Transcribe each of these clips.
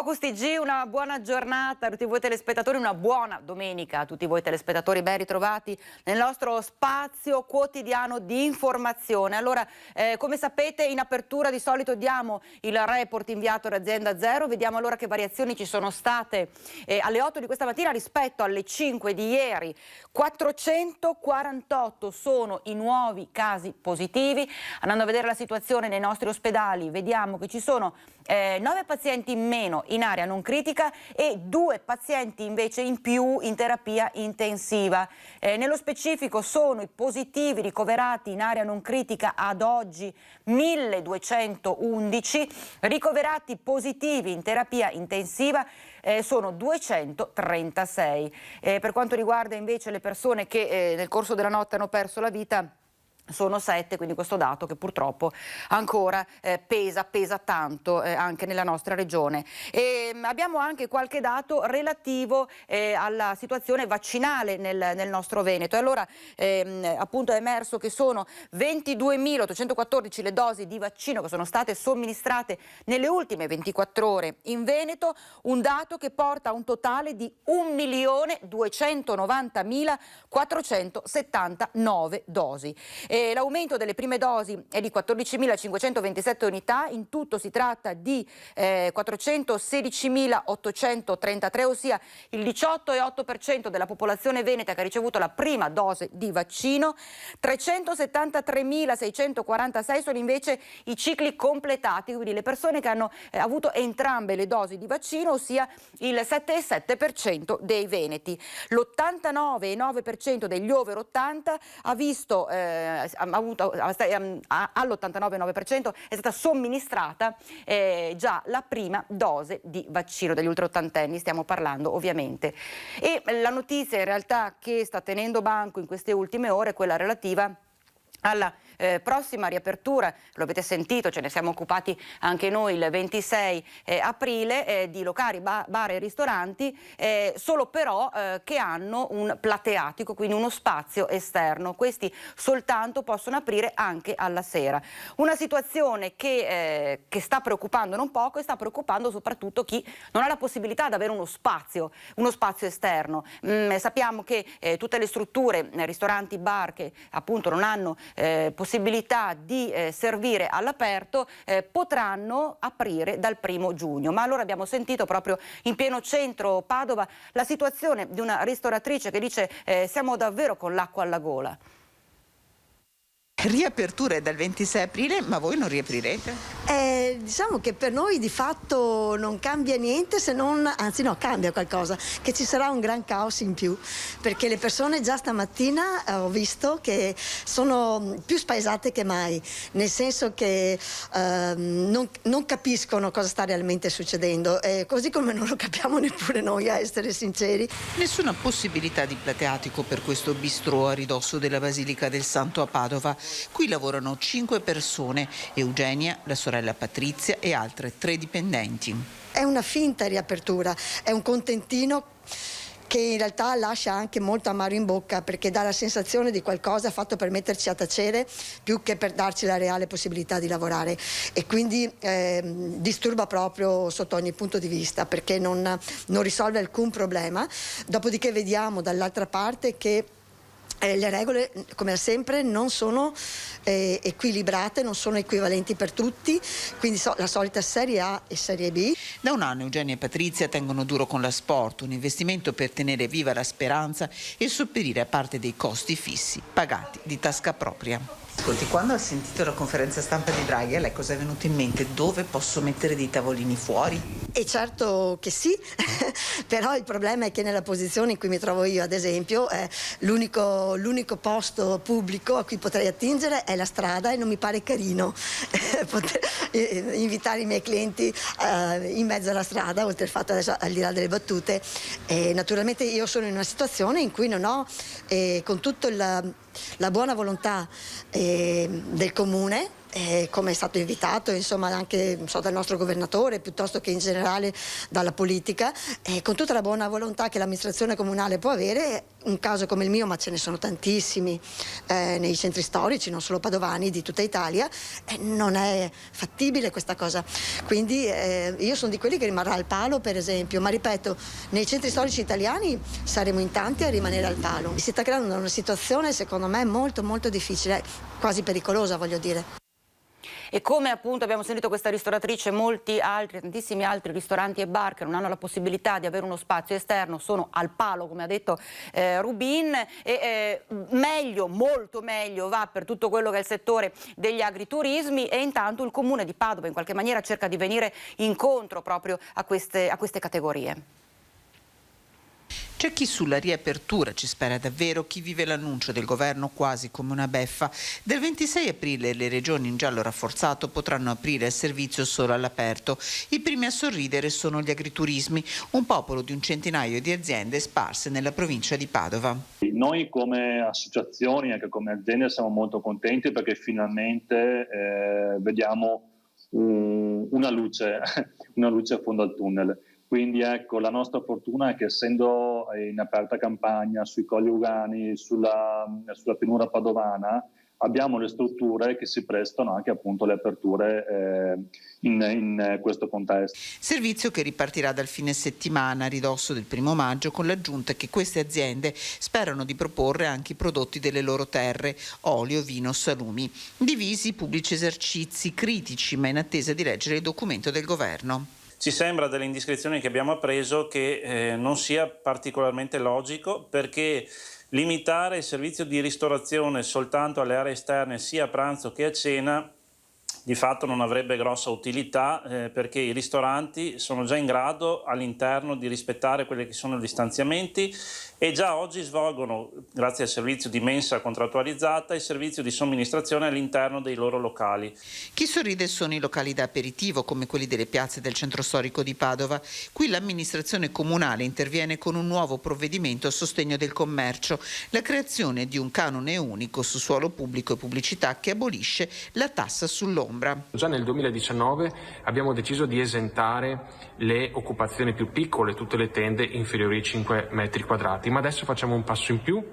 Focus TG, una buona giornata a tutti voi telespettatori, una buona domenica a tutti voi telespettatori, ben ritrovati nel nostro spazio quotidiano di informazione. Allora, come sapete, in apertura di solito diamo il report inviato da Azienda Zero, vediamo allora che variazioni ci sono state alle 8 di questa mattina rispetto alle 5 di ieri. 448 sono i nuovi casi positivi. Andando a vedere la situazione nei nostri ospedali, vediamo che ci sono 9 pazienti in meno in area non critica e 2 pazienti invece in più in terapia intensiva. Nello specifico sono i positivi ricoverati in area non critica ad oggi 1211, ricoverati positivi in terapia intensiva sono 236. Per quanto riguarda invece le persone che nel corso della notte hanno perso la vita, sono 7, quindi questo dato che purtroppo ancora pesa tanto anche nella nostra regione. Abbiamo anche qualche dato relativo alla situazione vaccinale nel nostro Veneto. E allora appunto è emerso che sono 22.814 le dosi di vaccino che sono state somministrate nelle ultime 24 ore in Veneto, un dato che porta a un totale di 1.290.479 dosi. L'aumento delle prime dosi è di 14.527 unità, in tutto si tratta di 416.833, ossia il 18,8% della popolazione veneta che ha ricevuto la prima dose di vaccino. 373.646 sono invece i cicli completati, quindi le persone che hanno avuto entrambe le dosi di vaccino, ossia il 7,7% dei veneti. L'89,9% degli over 80 ha visto all'89,9% è stata somministrata già la prima dose di vaccino degli ultraottantenni, stiamo parlando ovviamente. E la notizia in realtà che sta tenendo banco in queste ultime ore è quella relativa alla prossima riapertura, lo avete sentito, ce ne siamo occupati anche noi il 26 aprile, di locali, bar e ristoranti, solo però che hanno un plateatico, quindi uno spazio esterno. Questi soltanto possono aprire anche alla sera. Una situazione che sta preoccupando non poco e sta preoccupando soprattutto chi non ha la possibilità di avere uno spazio esterno. Sappiamo che tutte le strutture, ristoranti, bar che appunto non hanno possibilità di servire all'aperto potranno aprire dal 1° giugno. Ma allora abbiamo sentito proprio in pieno centro Padova la situazione di una ristoratrice che dice siamo davvero con l'acqua alla gola. Riapertura è dal 26 aprile, ma voi non riaprirete? Diciamo che per noi di fatto non cambia niente, se non, anzi no, cambia qualcosa, che ci sarà un gran caos in più, perché le persone già stamattina ho visto che sono più spaesate che mai, nel senso che non capiscono cosa sta realmente succedendo, così come non lo capiamo neppure noi, a essere sinceri. Nessuna possibilità di plateatico per questo bistrò a ridosso della Basilica del Santo a Padova. Qui lavorano 5 persone, Eugenia, la sorella Patrizia e altre 3 dipendenti. È una finta riapertura, è un contentino che in realtà lascia anche molto amaro in bocca, perché dà la sensazione di qualcosa fatto per metterci a tacere più che per darci la reale possibilità di lavorare, e quindi disturba proprio sotto ogni punto di vista, perché non risolve alcun problema. Dopodiché vediamo dall'altra parte che le regole, come sempre, non sono equilibrate, non sono equivalenti per tutti, quindi la solita Serie A e Serie B. Da un anno Eugenia e Patrizia tengono duro con la Sport, un investimento per tenere viva la speranza e sopperire a parte dei costi fissi pagati di tasca propria. Ascolti, quando ha sentito la conferenza stampa di Draghi, a lei cosa è venuto in mente? Dove posso mettere dei tavolini fuori? E certo che sì, però il problema è che nella posizione in cui mi trovo io, ad esempio, l'unico posto pubblico a cui potrei attingere è la strada, e non mi pare carino invitare i miei clienti in mezzo alla strada, oltre al fatto, adesso, al di là delle battute. Naturalmente io sono in una situazione in cui non ho, con tutta la buona volontà del comune, come è stato invitato insomma anche dal nostro governatore piuttosto che in generale dalla politica, con tutta la buona volontà che l'amministrazione comunale può avere. Un caso come il mio, ma ce ne sono tantissimi nei centri storici, non solo padovani, di tutta Italia, non è fattibile questa cosa. Quindi io sono di quelli che rimarrà al palo, per esempio, ma ripeto, nei centri storici italiani saremo in tanti a rimanere al palo. Si sta creando una situazione secondo me molto molto difficile, quasi pericolosa, voglio dire. E come appunto abbiamo sentito questa ristoratrice, molti altri, tantissimi altri ristoranti e bar che non hanno la possibilità di avere uno spazio esterno sono al palo, come ha detto Rubin, e meglio, molto meglio va per tutto quello che è il settore degli agriturismi, e intanto il Comune di Padova in qualche maniera cerca di venire incontro proprio a queste categorie. C'è chi sulla riapertura ci spera davvero, chi vive l'annuncio del governo quasi come una beffa. Dal 26 aprile le regioni in giallo rafforzato potranno aprire il servizio solo all'aperto. I primi a sorridere sono gli agriturismi, un popolo di un centinaio di aziende sparse nella provincia di Padova. Noi come associazioni, anche come aziende, siamo molto contenti perché finalmente vediamo una luce in fondo al tunnel. Quindi ecco, la nostra fortuna è che essendo in aperta campagna sui Colli Ugani, sulla pianura padovana, abbiamo le strutture che si prestano anche appunto alle aperture in questo contesto. Servizio che ripartirà dal fine settimana a ridosso del 1° maggio, con l'aggiunta che queste aziende sperano di proporre anche i prodotti delle loro terre, olio, vino, salumi. Divisi i pubblici esercizi critici, ma in attesa di leggere il documento del governo. Ci sembra dalle indiscrezioni che abbiamo appreso che non sia particolarmente logico, perché limitare il servizio di ristorazione soltanto alle aree esterne sia a pranzo che a cena di fatto non avrebbe grossa utilità, perché i ristoranti sono già in grado all'interno di rispettare quelli che sono gli stanziamenti e già oggi svolgono, grazie al servizio di mensa contrattualizzata, il servizio di somministrazione all'interno dei loro locali. Chi sorride sono i locali da aperitivo, come quelli delle piazze del centro storico di Padova. Qui l'amministrazione comunale interviene con un nuovo provvedimento a sostegno del commercio, la creazione di un canone unico su suolo pubblico e pubblicità che abolisce la tassa sull'ombra. Già nel 2019 abbiamo deciso di esentare le occupazioni più piccole, tutte le tende inferiori ai 5 metri quadrati, ma adesso facciamo un passo in più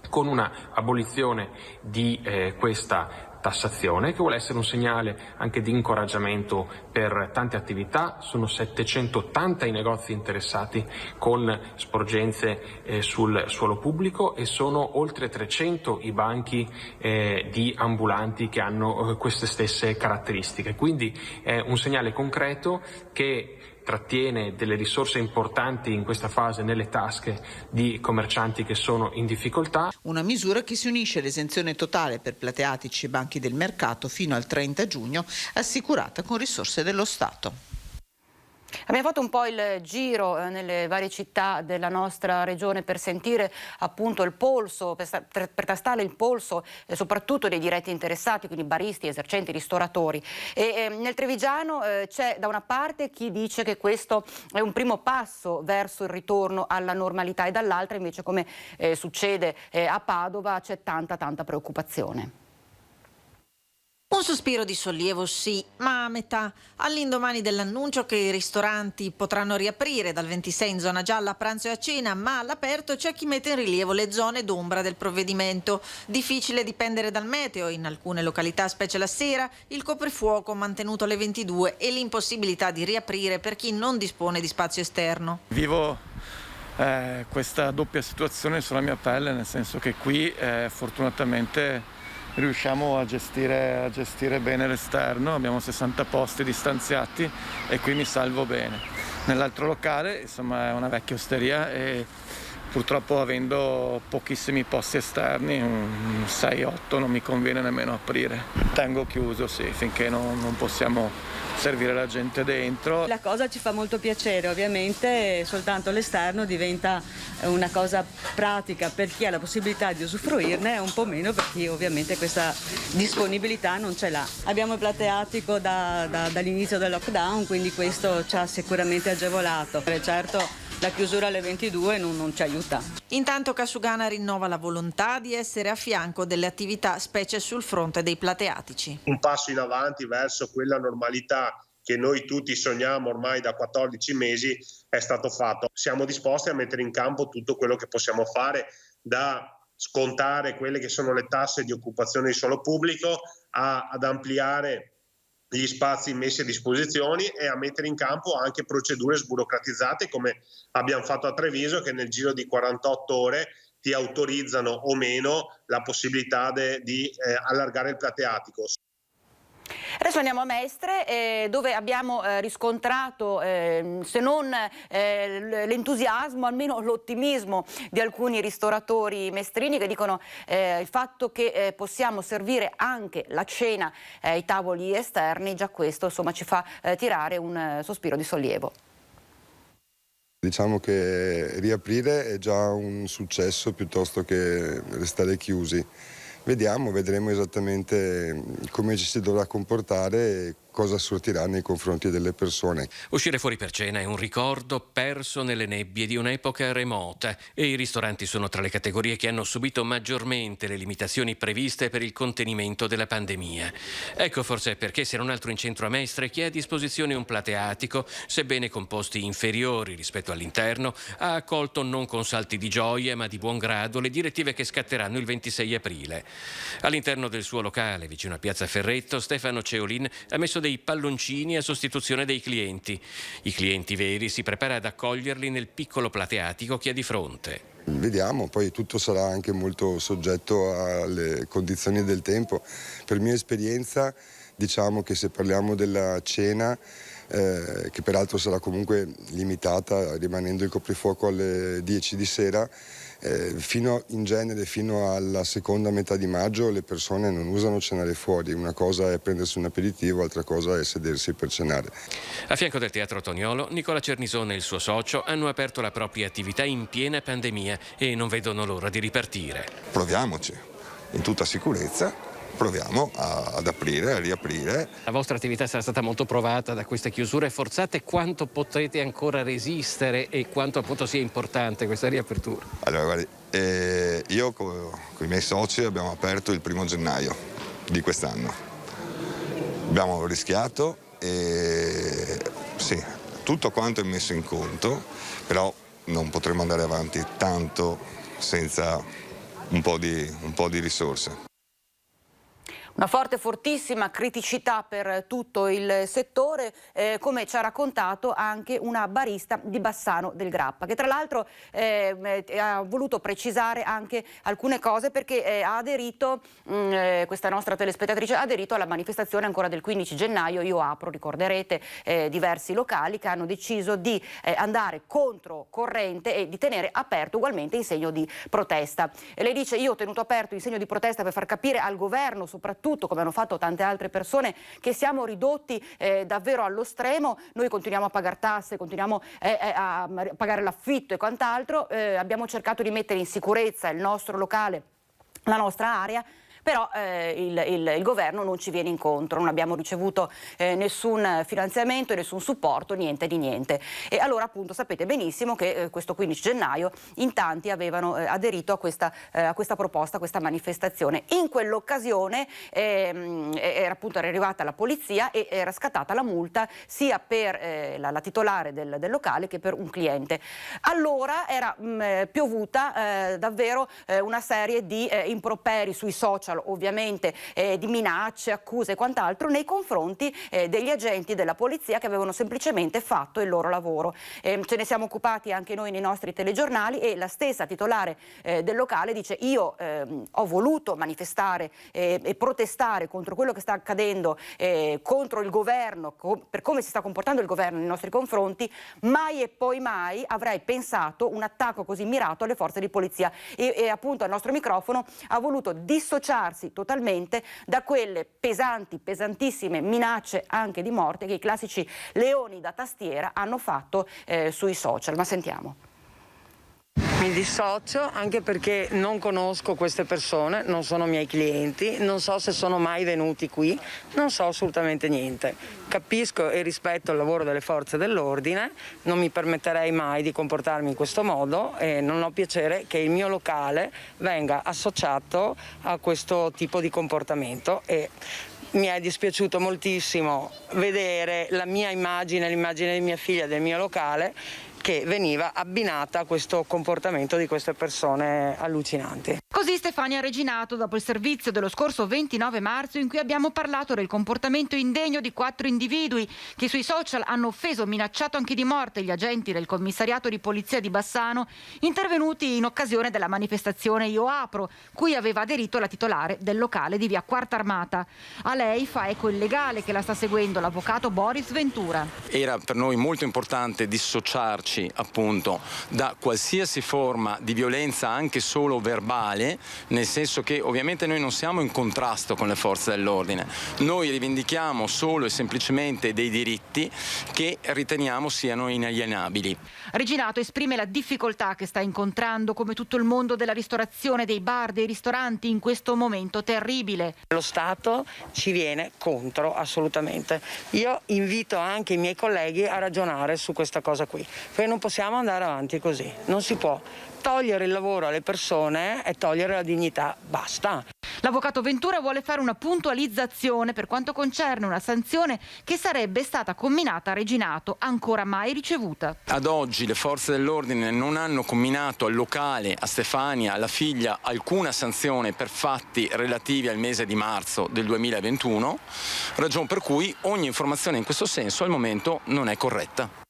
con una abolizione di questa tassazione, che vuole essere un segnale anche di incoraggiamento per tante attività. Sono 780 i negozi interessati con sporgenze sul suolo pubblico e sono oltre 300 i banchi di ambulanti che hanno queste stesse caratteristiche. Quindi è un segnale concreto che trattiene delle risorse importanti in questa fase nelle tasche di commercianti che sono in difficoltà. Una misura che si unisce all'esenzione totale per plateatici e banchi del mercato fino al 30 giugno, assicurata con risorse dello Stato. Abbiamo fatto un po' il giro nelle varie città della nostra regione per sentire appunto il polso, per tastare il polso soprattutto dei diretti interessati, quindi baristi, esercenti, ristoratori. E nel Trevigiano c'è da una parte chi dice che questo è un primo passo verso il ritorno alla normalità e dall'altra invece, come succede a Padova, c'è tanta preoccupazione. Un sospiro di sollievo sì, ma a metà, all'indomani dell'annuncio che i ristoranti potranno riaprire dal 26 in zona gialla a pranzo e a cena, ma all'aperto c'è chi mette in rilievo le zone d'ombra del provvedimento. Difficile dipendere dal meteo, in alcune località, specie la sera, il coprifuoco mantenuto alle 22 e l'impossibilità di riaprire per chi non dispone di spazio esterno. Vivo questa doppia situazione sulla mia pelle, nel senso che qui fortunatamente riusciamo a gestire bene l'esterno, abbiamo 60 posti distanziati e qui mi salvo bene. Nell'altro locale, insomma, è una vecchia osteria e purtroppo avendo pochissimi posti esterni, 6-8, non mi conviene nemmeno aprire. Tengo chiuso, sì, finché non possiamo servire la gente dentro. La cosa ci fa molto piacere, ovviamente soltanto l'esterno diventa una cosa pratica per chi ha la possibilità di usufruirne, un po' meno per chi ovviamente questa disponibilità non ce l'ha. Abbiamo il plateatico dall'inizio del lockdown, quindi questo ci ha sicuramente agevolato. Certo, la chiusura alle 22 non ci aiuta. Intanto Casugana rinnova la volontà di essere a fianco delle attività, specie sul fronte dei plateatici. Un passo in avanti verso quella normalità che noi tutti sogniamo ormai da 14 mesi è stato fatto. Siamo disposti a mettere in campo tutto quello che possiamo fare, da scontare quelle che sono le tasse di occupazione di suolo pubblico ad ampliare gli spazi messi a disposizione e a mettere in campo anche procedure sburocratizzate come abbiamo fatto a Treviso, che nel giro di 48 ore ti autorizzano o meno la possibilità di allargare il plateatico. Adesso andiamo a Mestre, dove abbiamo riscontrato, se non l'entusiasmo, almeno l'ottimismo di alcuni ristoratori mestrini che dicono il fatto che possiamo servire anche la cena ai tavoli esterni, già questo insomma ci fa tirare un sospiro di sollievo. Diciamo che riaprire è già un successo piuttosto che restare chiusi. Vedremo esattamente come ci si dovrà comportare e cosa sortirà nei confronti delle persone. Uscire fuori per cena è un ricordo perso nelle nebbie di un'epoca remota e i ristoranti sono tra le categorie che hanno subito maggiormente le limitazioni previste per il contenimento della pandemia. Ecco forse perché, se non altro in centro a Mestre, chi ha a disposizione un plateatico, sebbene con posti inferiori rispetto all'interno, ha accolto non con salti di gioia ma di buon grado le direttive che scatteranno il 26 aprile. All'interno del suo locale, vicino a Piazza Ferretto, Stefano Ceolin ha messo dei palloncini a sostituzione dei clienti. I clienti veri si prepara ad accoglierli nel piccolo plateatico che ha di fronte. Vediamo, poi tutto sarà anche molto soggetto alle condizioni del tempo. Per mia esperienza, diciamo che se parliamo della cena, che peraltro sarà comunque limitata rimanendo il coprifuoco alle 10 di sera, in genere fino alla seconda metà di maggio le persone non usano cenare fuori. Una cosa è prendersi un aperitivo, altra cosa è sedersi per cenare. A fianco del Teatro Toniolo, Nicola Cernisone e il suo socio hanno aperto la propria attività in piena pandemia e non vedono l'ora di ripartire. Proviamoci, in tutta sicurezza. Proviamo ad aprire, a riaprire. La vostra attività sarà stata molto provata da queste chiusure forzate. Quanto potrete ancora resistere e quanto appunto sia importante questa riapertura? Allora, guardi, io con i miei soci abbiamo aperto il 1° gennaio di quest'anno. Abbiamo rischiato e sì, tutto quanto è messo in conto, però non potremo andare avanti tanto senza un po' di risorse. Una fortissima criticità per tutto il settore, come ci ha raccontato anche una barista di Bassano del Grappa, che tra l'altro ha voluto precisare anche alcune cose perché ha aderito, questa nostra telespettatrice ha aderito alla manifestazione ancora del 15 gennaio, Io apro, ricorderete diversi locali che hanno deciso di andare contro corrente e di tenere aperto ugualmente in segno di protesta. E lei dice: io ho tenuto aperto in segno di protesta per far capire al governo, soprattutto come hanno fatto tante altre persone, che siamo ridotti davvero allo stremo. Noi continuiamo a pagare tasse, continuiamo a pagare l'affitto e quant'altro, abbiamo cercato di mettere in sicurezza il nostro locale, la nostra area, però il governo non ci viene incontro, non abbiamo ricevuto nessun finanziamento, nessun supporto, niente di niente. E allora appunto sapete benissimo che questo 15 gennaio in tanti avevano aderito a questa proposta, a questa manifestazione. In quell'occasione era arrivata la polizia e era scattata la multa sia per la titolare del locale che per un cliente. Allora era piovuta davvero una serie di improperi sui social, ovviamente di minacce, accuse e quant'altro nei confronti degli agenti della polizia che avevano semplicemente fatto il loro lavoro. Ce ne siamo occupati anche noi nei nostri telegiornali e la stessa titolare del locale dice: io ho voluto manifestare e protestare contro quello che sta accadendo, contro il governo, per come si sta comportando il governo nei nostri confronti, mai e poi mai avrei pensato un attacco così mirato alle forze di polizia, e appunto al nostro microfono ha voluto dissociarsi totalmente da quelle pesantissime minacce anche di morte che i classici leoni da tastiera hanno fatto sui social. Ma sentiamo. Mi dissocio anche perché non conosco queste persone, non sono miei clienti, non so se sono mai venuti qui, non so assolutamente niente. Capisco e rispetto il lavoro delle forze dell'ordine, non mi permetterei mai di comportarmi in questo modo e non ho piacere che il mio locale venga associato a questo tipo di comportamento. E mi è dispiaciuto moltissimo vedere la mia immagine, l'immagine di mia figlia del mio locale, che veniva abbinata a questo comportamento di queste persone allucinanti. Così Stefania Reginato dopo il servizio dello scorso 29 marzo in cui abbiamo parlato del comportamento indegno di 4 individui che sui social hanno offeso, minacciato anche di morte gli agenti del commissariato di polizia di Bassano intervenuti in occasione della manifestazione Io Apro, cui aveva aderito la titolare del locale di via Quarta Armata. A lei fa eco il legale che la sta seguendo, l'avvocato Boris Ventura. Era per noi molto importante dissociarci appunto da qualsiasi forma di violenza anche solo verbale, nel senso che ovviamente noi non siamo in contrasto con le forze dell'ordine, noi rivendichiamo solo e semplicemente dei diritti che riteniamo siano inalienabili. Reginato esprime la difficoltà che sta incontrando come tutto il mondo della ristorazione, dei bar, dei ristoranti in questo momento terribile. Lo Stato ci viene contro assolutamente. Io invito anche i miei colleghi a ragionare su questa cosa qui, perché non possiamo andare avanti così, non si può. Togliere il lavoro alle persone è togliere la dignità, basta. L'avvocato Ventura vuole fare una puntualizzazione per quanto concerne una sanzione che sarebbe stata comminata a Reginato, ancora mai ricevuta. Ad oggi le forze dell'ordine non hanno comminato al locale, a Stefania, alla figlia, alcuna sanzione per fatti relativi al mese di marzo del 2021, ragion per cui ogni informazione in questo senso al momento non è corretta.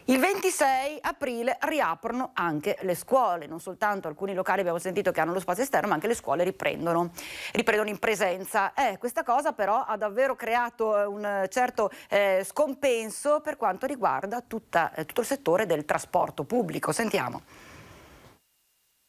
Il 26 aprile riaprono anche le scuole, non soltanto alcuni locali abbiamo sentito che hanno lo spazio esterno, ma anche le scuole riprendono in presenza. Questa cosa però ha davvero creato un certo scompenso per quanto riguarda tutto il settore del trasporto pubblico. Sentiamo.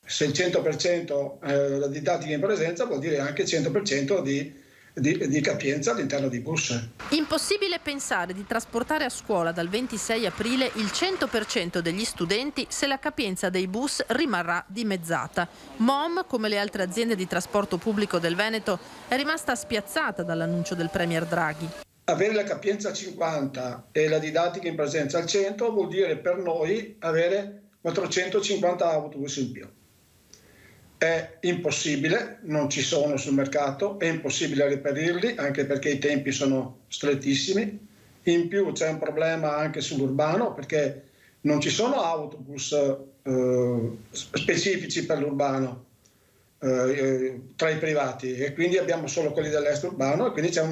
Se il 100% la didattica in presenza vuol dire anche 100% di capienza all'interno di bus. Impossibile pensare di trasportare a scuola dal 26 aprile il 100% degli studenti se la capienza dei bus rimarrà dimezzata. MOM, come le altre aziende di trasporto pubblico del Veneto, è rimasta spiazzata dall'annuncio del Premier Draghi. Avere la capienza al 50 e la didattica in presenza al 100 vuol dire per noi avere 450 autobus in più. È impossibile, non ci sono sul mercato, è impossibile reperirli anche perché i tempi sono strettissimi. In più c'è un problema anche sull'urbano perché non ci sono autobus specifici per l'urbano tra i privati e quindi abbiamo solo quelli dell'est urbano e quindi c'è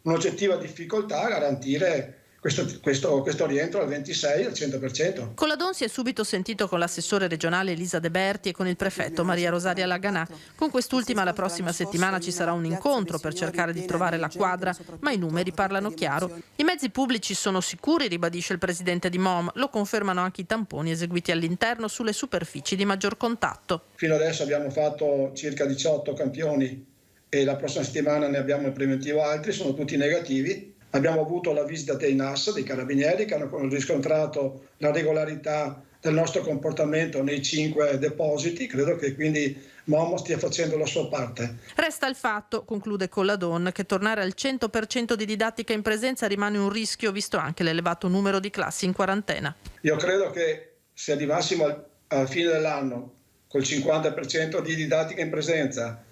un'oggettiva difficoltà a garantire questo rientro al 26 al 100%. Colladon si è subito sentito con l'assessore regionale Elisa De Berti e con il prefetto Maria Rosaria Laganà. Con quest'ultima la prossima settimana ci sarà un incontro per cercare di trovare la quadra, ma i numeri parlano chiaro. I mezzi pubblici sono sicuri, ribadisce il presidente di MOM, lo confermano anche i tamponi eseguiti all'interno sulle superfici di maggior contatto. Fino adesso abbiamo fatto circa 18 campioni e la prossima settimana ne abbiamo in preventivo altri, sono tutti negativi. Abbiamo avuto la visita dei NAS, dei carabinieri, che hanno riscontrato la regolarità del nostro comportamento nei 5 depositi. Credo che quindi MOM stia facendo la sua parte. Resta il fatto, conclude Colladon, che tornare al 100% di didattica in presenza rimane un rischio, visto anche l'elevato numero di classi in quarantena. Io credo che se arrivassimo alla fine dell'anno col 50% di didattica in presenza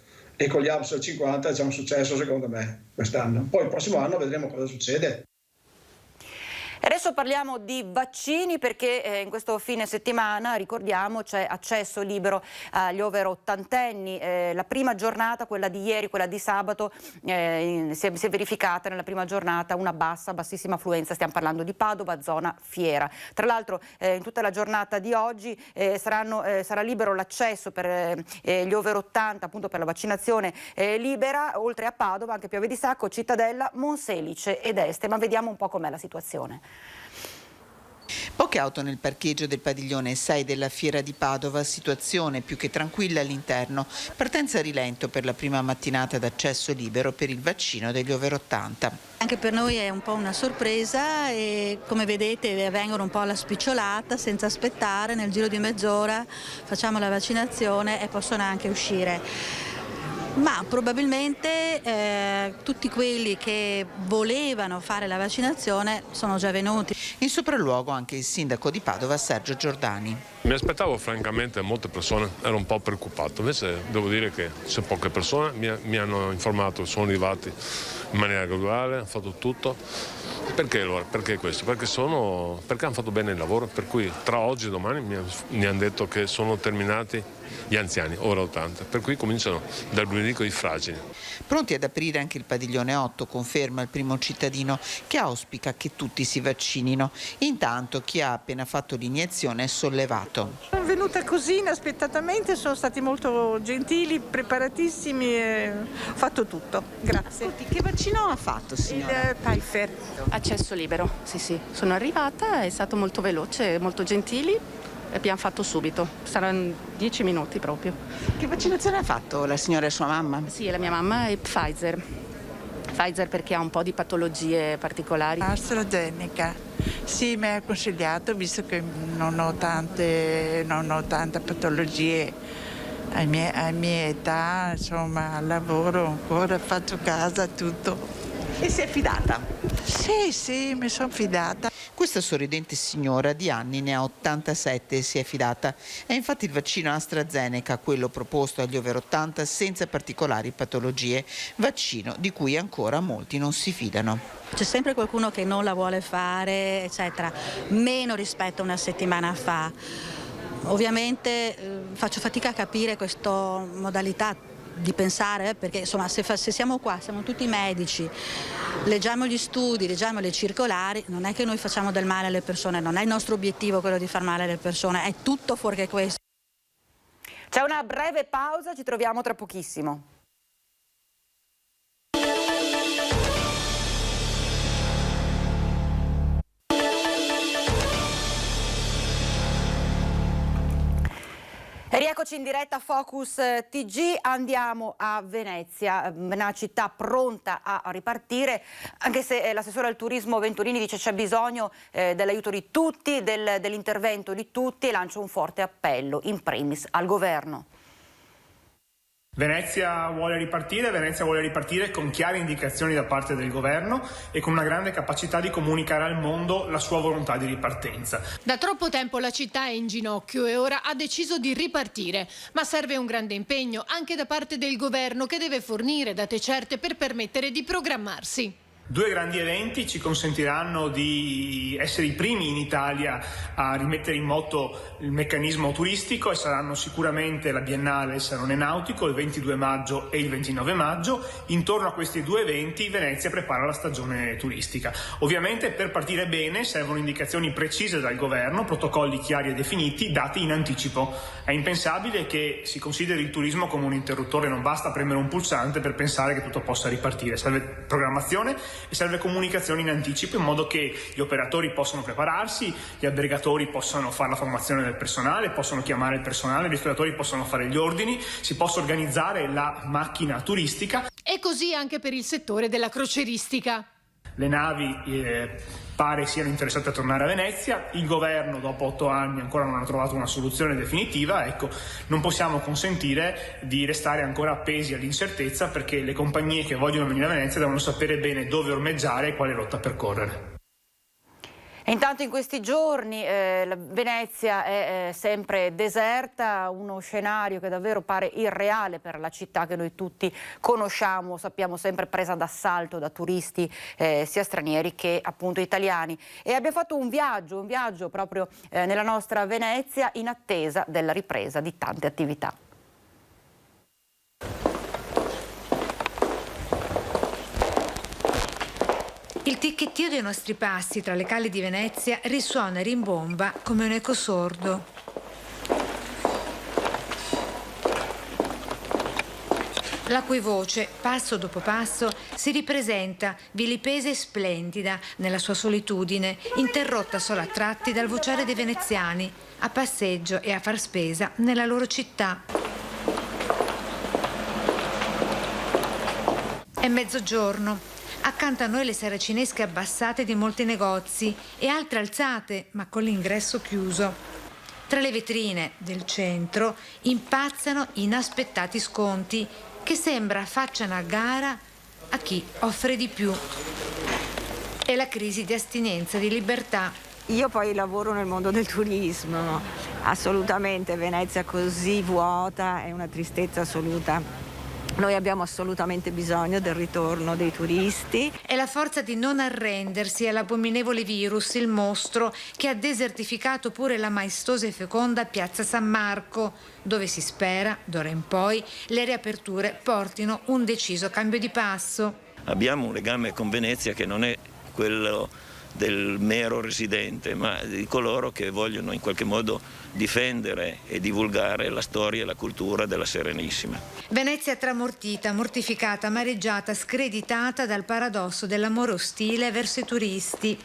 e con gli ABS al 50 è già un successo secondo me quest'anno. Poi il prossimo anno vedremo cosa succede. Adesso parliamo di vaccini perché in questo fine settimana, ricordiamo, c'è accesso libero agli over ottantenni. La prima giornata, quella di ieri, quella di sabato, si è verificata nella prima giornata una bassissima affluenza. Stiamo parlando di Padova, zona Fiera. Tra l'altro in tutta la giornata di oggi sarà libero l'accesso per gli over 80, appunto per la vaccinazione libera, oltre a Padova, anche Piave di Sacco, Cittadella, Monselice ed Este. Ma vediamo un po' com'è la situazione. Poche auto nel parcheggio del padiglione 6 della Fiera di Padova, situazione più che tranquilla all'interno. Partenza a rilento per la prima mattinata d'accesso libero per il vaccino degli over 80. Anche per noi è un po' una sorpresa e come vedete vengono un po' alla spicciolata senza aspettare, nel giro di mezz'ora facciamo la vaccinazione e possono anche uscire. Ma probabilmente tutti quelli che volevano fare la vaccinazione sono già venuti. In sopralluogo anche il sindaco di Padova Sergio Giordani. Mi aspettavo francamente molte persone, ero un po' preoccupato, invece devo dire che c'è poche persone, mi hanno informato, sono arrivati in maniera graduale, hanno fatto tutto. Perché allora? Perché questo? Perché hanno fatto bene il lavoro, per cui tra oggi e domani mi hanno detto che sono terminati gli anziani, ora 80, per cui cominciano dal lunedì con i fragili. Pronti ad aprire anche il padiglione 8, conferma il primo cittadino che auspica che tutti si vaccinino. Intanto chi ha appena fatto l'iniezione è sollevato. Sono venuta così inaspettatamente, sono stati molto gentili, preparatissimi e ho fatto tutto. Grazie. Che vaccino ha fatto, signora? Il Pfizer. Accesso libero, sì. Sono arrivata, è stato molto veloce, molto gentili. Abbiamo fatto subito, saranno 10 minuti proprio. Che vaccinazione ha fatto la signora e sua mamma? Sì, la mia mamma è Pfizer. Pfizer perché ha un po' di patologie particolari. AstraZeneca. Sì, mi ha consigliato, visto che non ho tante patologie a mia età, insomma, lavoro ancora, faccio casa, tutto. E si è fidata? Sì, mi sono fidata. Questa sorridente signora di anni ne ha 87 e si è fidata. È infatti il vaccino AstraZeneca, quello proposto agli over 80 senza particolari patologie, vaccino di cui ancora molti non si fidano. C'è sempre qualcuno che non la vuole fare, eccetera, meno rispetto a una settimana fa. Ovviamente faccio fatica a capire questa modalità di pensare, perché insomma se siamo qua, siamo tutti medici, leggiamo gli studi, leggiamo le circolari, non è che noi facciamo del male alle persone, non è il nostro obiettivo quello di far male alle persone, è tutto fuorché questo. C'è una breve pausa, ci troviamo tra pochissimo. Rieccoci in diretta Focus TG, andiamo a Venezia, una città pronta a ripartire, anche se l'assessore al turismo Venturini dice c'è bisogno dell'aiuto di tutti, dell'intervento di tutti, e lancia un forte appello, in primis al governo. Venezia vuole ripartire con chiare indicazioni da parte del governo e con una grande capacità di comunicare al mondo la sua volontà di ripartenza. Da troppo tempo la città è in ginocchio e ora ha deciso di ripartire, ma serve un grande impegno anche da parte del governo, che deve fornire date certe per permettere di programmarsi. Due grandi eventi ci consentiranno di essere i primi in Italia a rimettere in moto il meccanismo turistico, e saranno sicuramente la Biennale e il Salone Nautico il 22 maggio e il 29 maggio. Intorno a questi due eventi Venezia prepara la stagione turistica. Ovviamente per partire bene servono indicazioni precise dal governo, protocolli chiari e definiti, dati in anticipo. È impensabile che si consideri il turismo come un interruttore, non basta premere un pulsante per pensare che tutto possa ripartire. Serve programmazione e serve comunicazione in anticipo, in modo che gli operatori possano prepararsi, gli albergatori possano fare la formazione del personale, possono chiamare il personale, i ristoratori possono fare gli ordini, si possa organizzare la macchina turistica. E così anche per il settore della crocieristica. Le navi pare siano interessate a tornare a Venezia, il governo dopo 8 anni ancora non ha trovato una soluzione definitiva. Ecco, non possiamo consentire di restare ancora appesi all'incertezza, perché le compagnie che vogliono venire a Venezia devono sapere bene dove ormeggiare e quale rotta percorrere. E intanto in questi giorni Venezia è sempre deserta, uno scenario che davvero pare irreale per la città che noi tutti conosciamo, sappiamo sempre presa d'assalto da turisti sia stranieri che appunto italiani. E abbiamo fatto un viaggio proprio nella nostra Venezia in attesa della ripresa di tante attività. Il ticchettio dei nostri passi tra le cale di Venezia risuona e rimbomba come un eco sordo. la cui voce, passo dopo passo, si ripresenta vilipesa e splendida nella sua solitudine, interrotta solo a tratti dal vociare dei veneziani, a passeggio e a far spesa nella loro città. È mezzogiorno. Accanto a noi le saracinesche abbassate di molti negozi e altre alzate, ma con l'ingresso chiuso. Tra le vetrine del centro impazzano inaspettati sconti che sembra facciano a gara a chi offre di più. È la crisi di astinenza, di libertà. Io poi lavoro nel mondo del turismo, assolutamente Venezia così vuota è una tristezza assoluta. Noi abbiamo assolutamente bisogno del ritorno dei turisti. È la forza di non arrendersi all'abominevole virus, il mostro, che ha desertificato pure la maestosa e feconda Piazza San Marco, dove si spera, d'ora in poi, le riaperture portino un deciso cambio di passo. Abbiamo un legame con Venezia che non è quello del mero residente, ma di coloro che vogliono in qualche modo difendere e divulgare la storia e la cultura della Serenissima. Venezia tramortita, mortificata, amareggiata, screditata dal paradosso dell'amore ostile verso i turisti.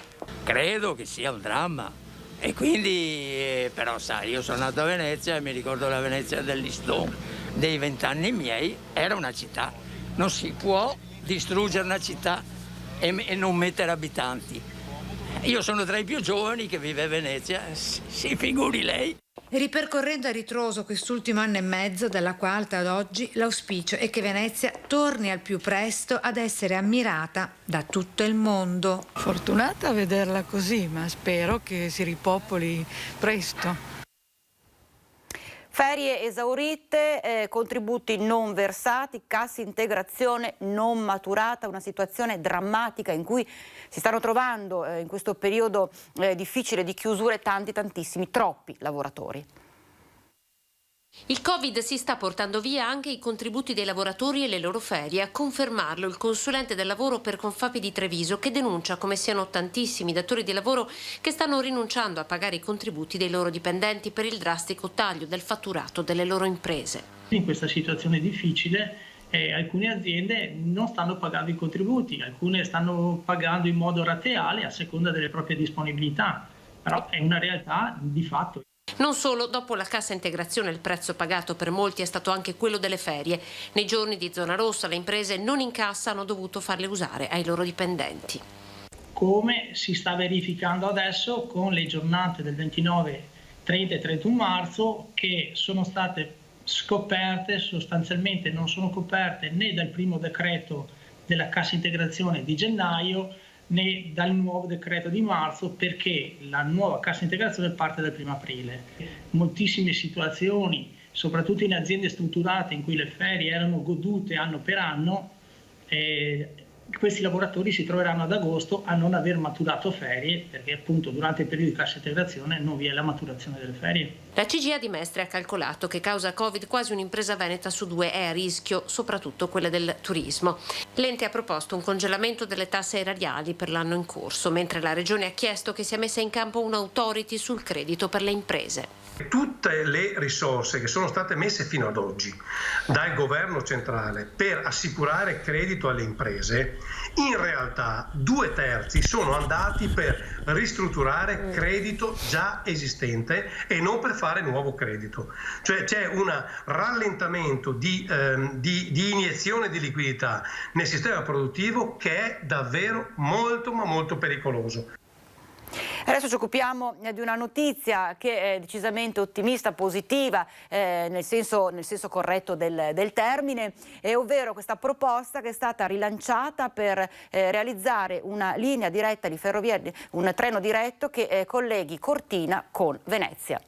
Credo che sia un dramma e quindi, però sai, io sono nato a Venezia e mi ricordo la Venezia dell'Iston dei 20 anni miei, era una città. Non si può distruggere una città e non mettere abitanti. Io sono tra i più giovani che vive a Venezia, si figuri lei. Ripercorrendo a ritroso quest'ultimo anno e mezzo, dall'acqua alta ad oggi, l'auspicio è che Venezia torni al più presto ad essere ammirata da tutto il mondo. Fortunata a vederla così, ma spero che si ripopoli presto. Ferie esaurite, contributi non versati, cassa integrazione non maturata, una situazione drammatica in cui si stanno trovando in questo periodo difficile di chiusure tantissimi, troppi lavoratori. Il Covid si sta portando via anche i contributi dei lavoratori e le loro ferie. A confermarlo il consulente del lavoro per Confapi di Treviso, che denuncia come siano tantissimi datori di lavoro che stanno rinunciando a pagare i contributi dei loro dipendenti per il drastico taglio del fatturato delle loro imprese. In questa situazione difficile alcune aziende non stanno pagando i contributi, alcune stanno pagando in modo rateale a seconda delle proprie disponibilità, però è una realtà di fatto. Non solo, dopo la cassa integrazione il prezzo pagato per molti è stato anche quello delle ferie. Nei giorni di zona rossa le imprese non in cassa hanno dovuto farle usare ai loro dipendenti. Come si sta verificando adesso con le giornate del 29, 30 e 31 marzo che sono state scoperte, sostanzialmente non sono coperte né dal primo decreto della cassa integrazione di gennaio né dal nuovo decreto di marzo, perché la nuova cassa integrazione parte dal 1° aprile. Moltissime situazioni, soprattutto in aziende strutturate in cui le ferie erano godute anno per anno, questi lavoratori si troveranno ad agosto a non aver maturato ferie, perché appunto durante il periodo di cassa integrazione non vi è la maturazione delle ferie. La CGIA di Mestre ha calcolato che causa Covid quasi un'impresa veneta su 2 è a rischio, soprattutto quella del turismo. L'ente ha proposto un congelamento delle tasse erariali per l'anno in corso, mentre la Regione ha chiesto che sia messa in campo un'autority sul credito per le imprese. Tutte le risorse che sono state messe fino ad oggi dal governo centrale per assicurare credito alle imprese, in realtà 2/3 sono andati per ristrutturare credito già esistente e non per fare nuovo credito. Cioè c'è un rallentamento di iniezione di liquidità nel sistema produttivo che è davvero molto ma molto pericoloso. Adesso ci occupiamo di una notizia che è decisamente ottimista, positiva, nel senso corretto del termine, ovvero questa proposta che è stata rilanciata per realizzare una linea diretta di ferrovia, un treno diretto che colleghi Cortina con Venezia.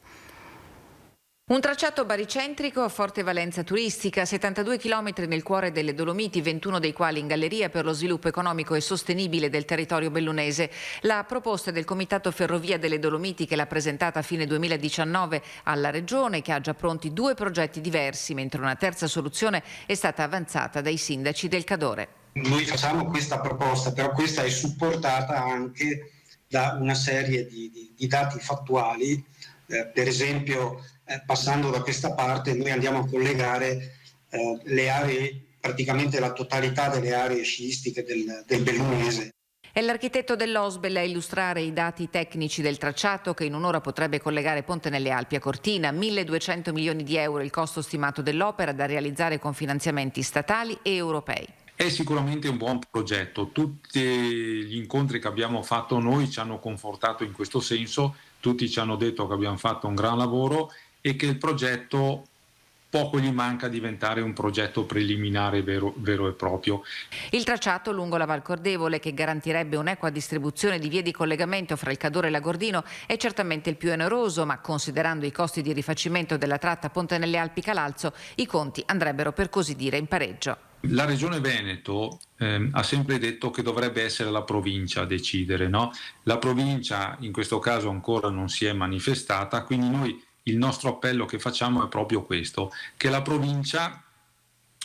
Un tracciato baricentrico a forte valenza turistica, 72 km nel cuore delle Dolomiti, 21 dei quali in galleria per lo sviluppo economico e sostenibile del territorio bellunese. La proposta del Comitato Ferrovia delle Dolomiti, che l'ha presentata a fine 2019 alla Regione, che ha già pronti 2 progetti diversi, mentre una terza soluzione è stata avanzata dai sindaci del Cadore. Noi facciamo questa proposta, però questa è supportata anche da una serie di dati fattuali, per esempio passando da questa parte noi andiamo a collegare le aree praticamente la totalità delle aree sciistiche del Bellunese. È l'architetto dell'Osbel a illustrare i dati tecnici del tracciato che in un'ora potrebbe collegare Ponte nelle Alpi a Cortina. 1.200 milioni di euro il costo stimato dell'opera, da realizzare con finanziamenti statali e europei. È sicuramente un buon progetto. Tutti gli incontri che abbiamo fatto noi ci hanno confortato in questo senso, tutti ci hanno detto che abbiamo fatto un gran lavoro e che il progetto poco gli manca a diventare un progetto preliminare vero e proprio. Il tracciato lungo la Val Cordevole, che garantirebbe un'equa distribuzione di vie di collegamento fra il Cadore e l'Agordino, è certamente il più oneroso, ma considerando i costi di rifacimento della tratta Ponte nelle Alpi Calalzo, i conti andrebbero per così dire in pareggio. La Regione Veneto ha sempre detto che dovrebbe essere la provincia a decidere, no? La provincia in questo caso ancora non si è manifestata, quindi noi il nostro appello che facciamo è proprio questo, che la provincia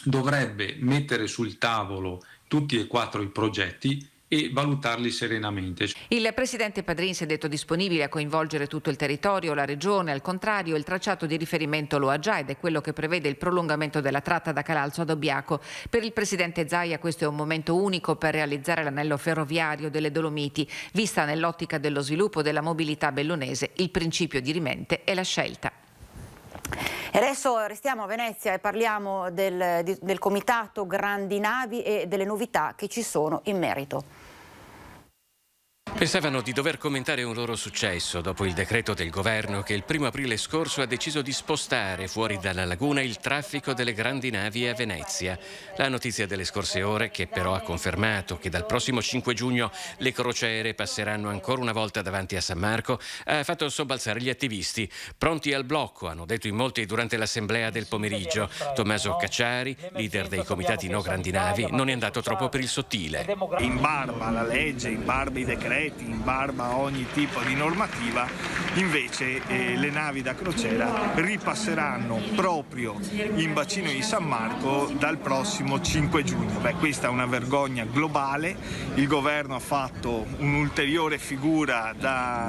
dovrebbe mettere sul tavolo tutti e 4 i progetti e valutarli serenamente. Il presidente Padrin si è detto disponibile a coinvolgere tutto il territorio, la regione. Al contrario, il tracciato di riferimento lo ha già ed è quello che prevede il prolungamento della tratta da Calalzo ad Obbiaco. Per il presidente Zaia questo è un momento unico per realizzare l'anello ferroviario delle Dolomiti. Vista nell'ottica dello sviluppo della mobilità bellunese, il principio dirimente è la scelta. E adesso restiamo a Venezia e parliamo del comitato Grandi Navi e delle novità che ci sono in merito. Pensavano di dover commentare un loro successo dopo il decreto del governo che il 1° aprile scorso ha deciso di spostare fuori dalla laguna il traffico delle grandi navi a Venezia. La notizia delle scorse ore, che però ha confermato che dal prossimo 5 giugno le crociere passeranno ancora una volta davanti a San Marco, ha fatto sobbalzare gli attivisti. Pronti al blocco, hanno detto in molti durante l'assemblea del pomeriggio. Tommaso Cacciari, leader dei comitati No Grandi Navi, non è andato troppo per il sottile. In barba alla legge, in barba ai decreti, in barba a ogni tipo di normativa, invece le navi da crociera ripasseranno proprio in bacino di San Marco dal prossimo 5 giugno. Questa è una vergogna globale, il governo ha fatto un'ulteriore figura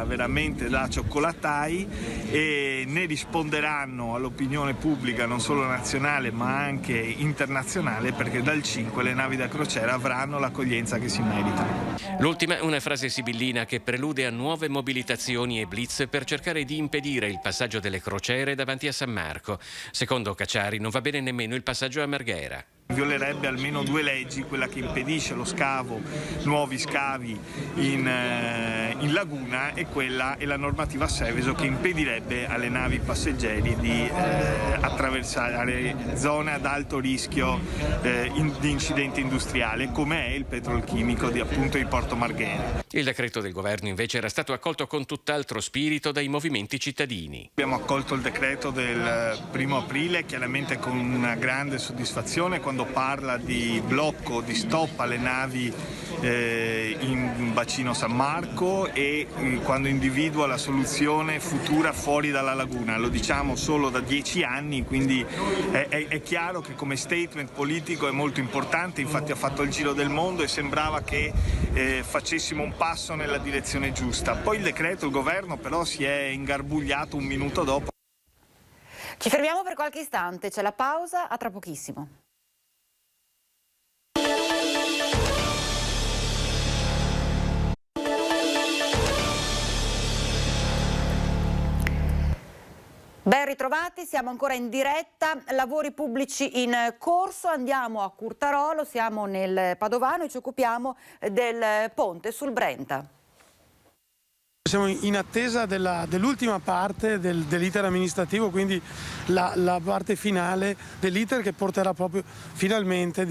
veramente da cioccolattai e ne risponderanno all'opinione pubblica non solo nazionale ma anche internazionale, perché dal 5 le navi da crociera avranno l'accoglienza che si meritano. L'ultima, una frase sibillina che prelude a nuove mobilitazioni e blitz per cercare di impedire il passaggio delle crociere davanti a San Marco. Secondo Cacciari non va bene nemmeno il passaggio a Marghera. Violerebbe almeno 2 leggi, quella che impedisce lo scavo, nuovi scavi in laguna, e la normativa Seveso che impedirebbe alle navi passeggeri di attraversare zone ad alto rischio di incidente industriale, come è il petrolchimico di Porto Marghera. Il decreto del governo invece era stato accolto con tutt'altro spirito dai movimenti cittadini. Abbiamo accolto il decreto del 1° aprile chiaramente con una grande soddisfazione, quando parla di blocco, di stop alle navi in bacino San Marco e quando individua la soluzione futura fuori dalla laguna. Lo diciamo solo da 10 anni, quindi è chiaro che come statement politico è molto importante, infatti ha fatto il giro del mondo e sembrava che facessimo un passo nella direzione giusta. Poi il decreto, il governo però si è ingarbugliato un minuto dopo. Ci fermiamo per qualche istante, c'è la pausa, a tra pochissimo. Ben ritrovati, siamo ancora in diretta, lavori pubblici in corso, andiamo a Curtarolo, siamo nel Padovano e ci occupiamo del ponte sul Brenta. Siamo in attesa dell'ultima parte dell'iter amministrativo, quindi la parte finale dell'iter che porterà proprio finalmente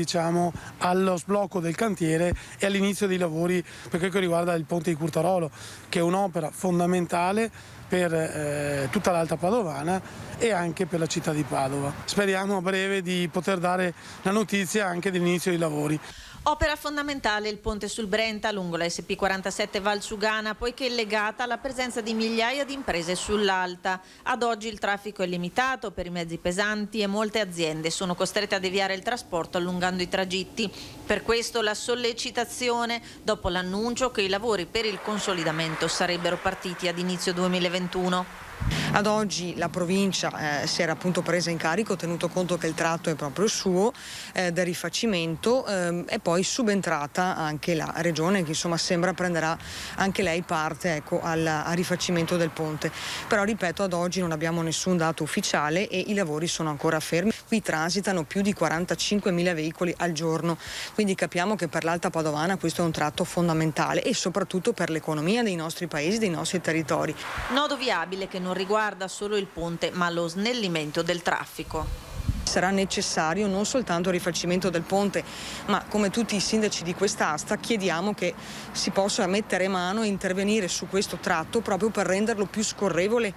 allo sblocco del cantiere e all'inizio dei lavori per quel che riguarda il ponte di Curtarolo, che è un'opera fondamentale per tutta l'Alta Padovana e anche per la città di Padova. Speriamo a breve di poter dare la notizia anche dell'inizio dei lavori. Opera fondamentale il ponte sul Brenta lungo la SP47 Valsugana, poiché è legata alla presenza di migliaia di imprese sull'Alta. Ad oggi il traffico è limitato per i mezzi pesanti e molte aziende sono costrette a deviare il trasporto allungando i tragitti. Per questo la sollecitazione dopo l'annuncio che i lavori per il consolidamento sarebbero partiti ad inizio 2021. Ad oggi la provincia si era appunto presa in carico, tenuto conto che il tratto è proprio suo, del rifacimento, e poi subentrata anche la regione, che insomma sembra prenderà anche lei parte, ecco, al rifacimento del ponte. Però ripeto, ad oggi non abbiamo nessun dato ufficiale e i lavori sono ancora fermi. Qui transitano più di 45.000 veicoli al giorno, quindi capiamo che per l'Alta Padovana questo è un tratto fondamentale e soprattutto per l'economia dei nostri paesi, dei nostri territori. Nodo viabile che non riguarda solo il ponte, ma lo snellimento del traffico. Sarà necessario non soltanto il rifacimento del ponte, ma come tutti i sindaci di quest'asta chiediamo che si possa mettere mano e intervenire su questo tratto proprio per renderlo più scorrevole.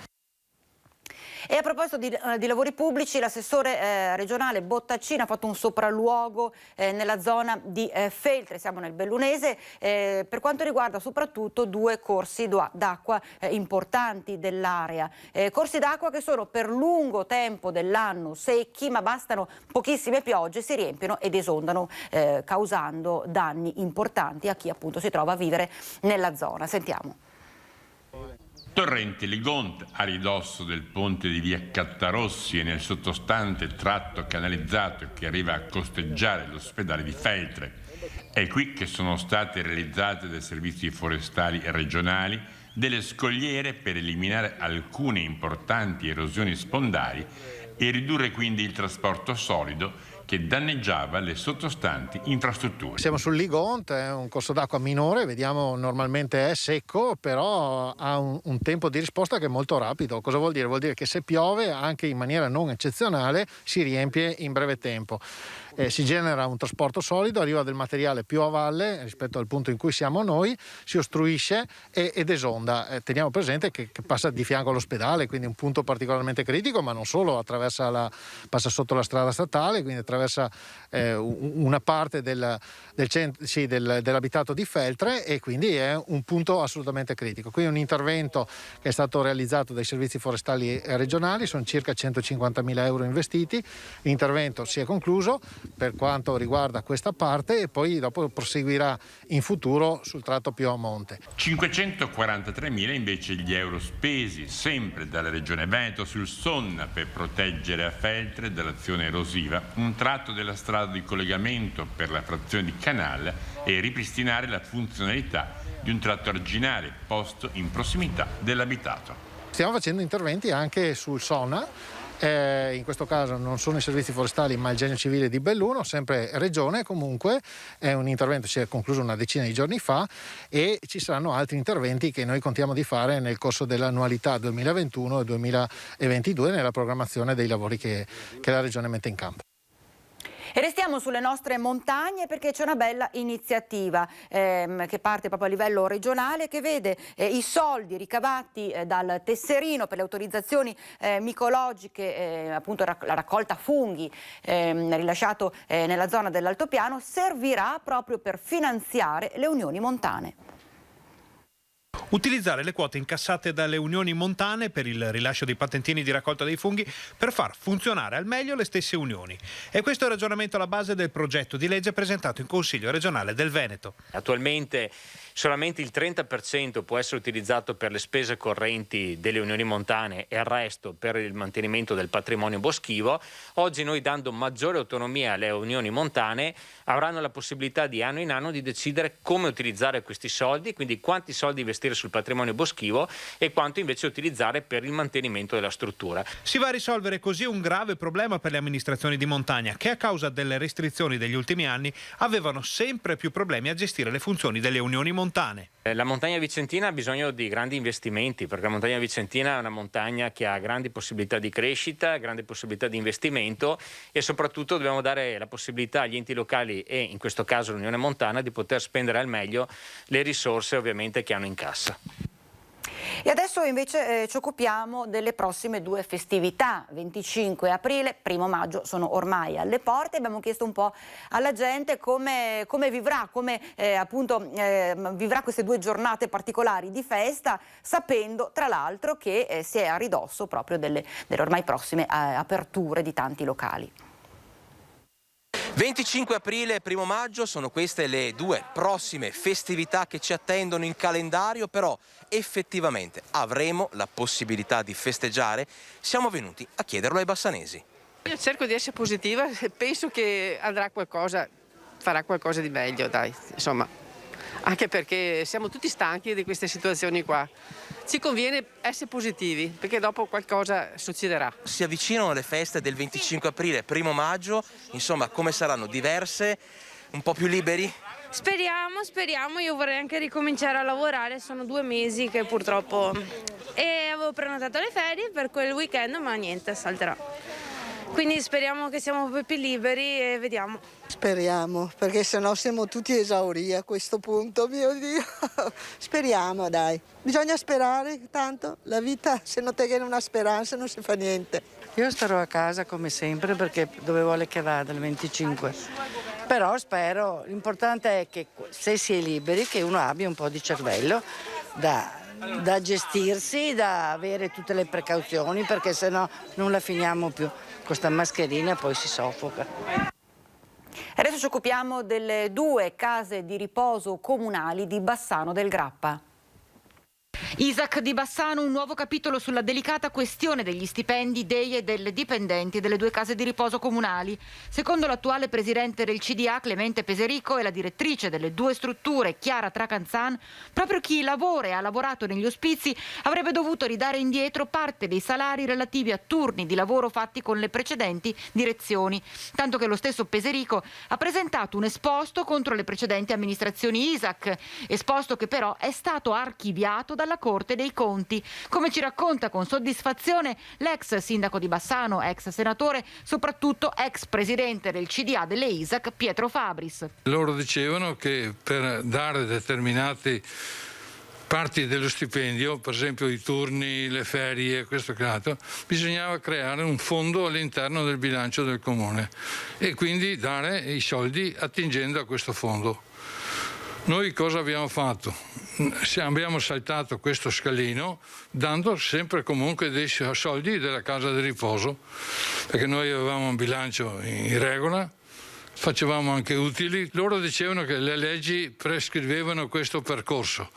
E a proposito di lavori pubblici, l'assessore regionale Bottaccina ha fatto un sopralluogo nella zona di Feltre, siamo nel Bellunese, per quanto riguarda soprattutto 2 corsi d'acqua importanti dell'area. Corsi d'acqua che sono per lungo tempo dell'anno secchi, ma bastano pochissime piogge, si riempiono ed esondano, causando danni importanti a chi appunto si trova a vivere nella zona. Sentiamo. Torrente Ligont, a ridosso del ponte di via Cattarossi e nel sottostante tratto canalizzato che arriva a costeggiare l'ospedale di Feltre. È qui che sono state realizzate dai servizi forestali regionali delle scogliere per eliminare alcune importanti erosioni spondali e ridurre quindi il trasporto solido che danneggiava le sottostanti infrastrutture. Siamo sul Ligont, è un corso d'acqua minore, vediamo normalmente è secco, però ha un tempo di risposta che è molto rapido. Cosa vuol dire? Vuol dire che se piove, anche in maniera non eccezionale, si riempie in breve tempo. Si genera un trasporto solido, arriva del materiale più a valle rispetto al punto in cui siamo noi, si ostruisce ed esonda. Teniamo presente che passa di fianco all'ospedale, quindi un punto particolarmente critico, ma non solo, passa sotto la strada statale, quindi attraversa una parte dell'abitato di Feltre e quindi è un punto assolutamente critico. Quindi un intervento che è stato realizzato dai servizi forestali regionali, sono circa 150.000 euro investiti, l'intervento si è concluso per quanto riguarda questa parte e poi dopo proseguirà in futuro sul tratto più a monte. 543.000 invece gli euro spesi sempre dalla Regione Veneto sul Sonna per proteggere a Feltre dall'azione erosiva un tratto della strada di collegamento per la frazione di Canale e ripristinare la funzionalità di un tratto arginale posto in prossimità dell'abitato. Stiamo facendo interventi anche sul Sonna. In questo caso non sono i servizi forestali ma il Genio Civile di Belluno, sempre regione. Comunque è un intervento, si è concluso una decina di giorni fa e ci saranno altri interventi che noi contiamo di fare nel corso dell'annualità 2021 e 2022 nella programmazione dei lavori che la regione mette in campo. E restiamo sulle nostre montagne perché c'è una bella iniziativa che parte proprio a livello regionale, che vede i soldi ricavati dal tesserino per le autorizzazioni micologiche, appunto la raccolta funghi rilasciato nella zona dell'altopiano, servirà proprio per finanziare le unioni montane. Utilizzare le quote incassate dalle unioni montane per il rilascio dei patentini di raccolta dei funghi per far funzionare al meglio le stesse unioni. E questo è il ragionamento alla base del progetto di legge presentato in Consiglio regionale del Veneto. Attualmente solamente il 30% può essere utilizzato per le spese correnti delle unioni montane e il resto per il mantenimento del patrimonio boschivo. Oggi noi, dando maggiore autonomia alle unioni montane, avranno la possibilità di anno in anno di decidere come utilizzare questi soldi, quindi quanti soldi investire sul patrimonio boschivo e quanto invece utilizzare per il mantenimento della struttura. Si va a risolvere così un grave problema per le amministrazioni di montagna che a causa delle restrizioni degli ultimi anni avevano sempre più problemi a gestire le funzioni delle unioni montane. La montagna vicentina ha bisogno di grandi investimenti, perché la montagna vicentina è una montagna che ha grandi possibilità di crescita, grandi possibilità di investimento e soprattutto dobbiamo dare la possibilità agli enti locali e in questo caso l'Unione Montana di poter spendere al meglio le risorse ovviamente che hanno in cassa. E adesso invece ci occupiamo delle prossime 2 festività, 25 aprile, 1 maggio, sono ormai alle porte. Abbiamo chiesto un po' alla gente come vivrà, vivrà queste 2 giornate particolari di festa, sapendo tra l'altro che si è a ridosso proprio delle ormai prossime aperture di tanti locali. 25 aprile e 1 maggio sono queste le 2 prossime festività che ci attendono in calendario, però effettivamente avremo la possibilità di festeggiare? Siamo venuti a chiederlo ai bassanesi. Io cerco di essere positiva, penso che farà qualcosa di meglio, dai, insomma, anche perché siamo tutti stanchi di queste situazioni qua. Ci conviene essere positivi, perché dopo qualcosa succederà. Si avvicinano le feste del 25 aprile, 1 maggio, insomma, come saranno? Diverse, un po' più liberi? Speriamo, io vorrei anche ricominciare a lavorare, sono 2 mesi che purtroppo... E avevo prenotato le ferie per quel weekend, ma niente, salterà. Quindi speriamo che siamo un po' più liberi e vediamo. Speriamo, perché sennò siamo tutti esauriti a questo punto, mio Dio. Speriamo, dai. Bisogna sperare, tanto la vita, se non te che non ha speranza, non si fa niente. Io starò a casa come sempre perché dove vuole che vada il 25. Però spero, l'importante è che se si è liberi, che uno abbia un po' di cervello da gestirsi, da avere tutte le precauzioni, perché sennò non la finiamo più. Con sta mascherina poi si soffoca. Adesso ci occupiamo delle 2 case di riposo comunali di Bassano del Grappa. Isaac di Bassano, un nuovo capitolo sulla delicata questione degli stipendi dei e delle dipendenti delle 2 case di riposo comunali. Secondo l'attuale presidente del CDA, Clemente Peserico, e la direttrice delle 2 strutture, Chiara Tracanzan, proprio chi lavora e ha lavorato negli ospizi avrebbe dovuto ridare indietro parte dei salari relativi a turni di lavoro fatti con le precedenti direzioni. Tanto che lo stesso Peserico ha presentato un esposto contro le precedenti amministrazioni Isaac, esposto che però è stato archiviato dalla Corte dei Conti, come ci racconta con soddisfazione l'ex sindaco di Bassano, ex senatore, soprattutto ex presidente del CDA delle Isaac, Pietro Fabris. Loro dicevano che per dare determinati parti dello stipendio, per esempio i turni, le ferie, questo e quell'altro, bisognava creare un fondo all'interno del bilancio del comune e quindi dare i soldi attingendo a questo fondo. Noi cosa abbiamo fatto? Abbiamo saltato questo scalino dando sempre comunque dei soldi della casa di riposo, perché noi avevamo un bilancio in regola, facevamo anche utili. Loro dicevano che le leggi prescrivevano questo percorso.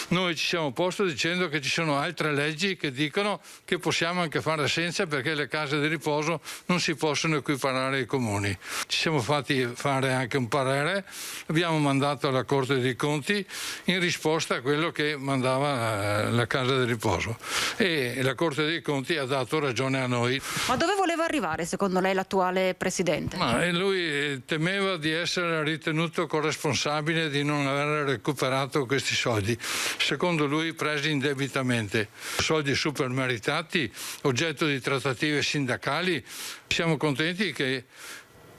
Noi ci siamo posto dicendo che ci sono altre leggi che dicono che possiamo anche fare senza, perché le case di riposo non si possono equiparare ai comuni. Ci siamo fatti fare anche un parere, abbiamo mandato alla Corte dei Conti in risposta a quello che mandava la casa di riposo, e la Corte dei Conti ha dato ragione a noi. Ma dove voleva arrivare secondo lei l'attuale presidente? Ma lui temeva di essere ritenuto corresponsabile di non aver recuperato questi soldi, secondo lui presi indebitamente, soldi super meritati, oggetto di trattative sindacali. Siamo contenti che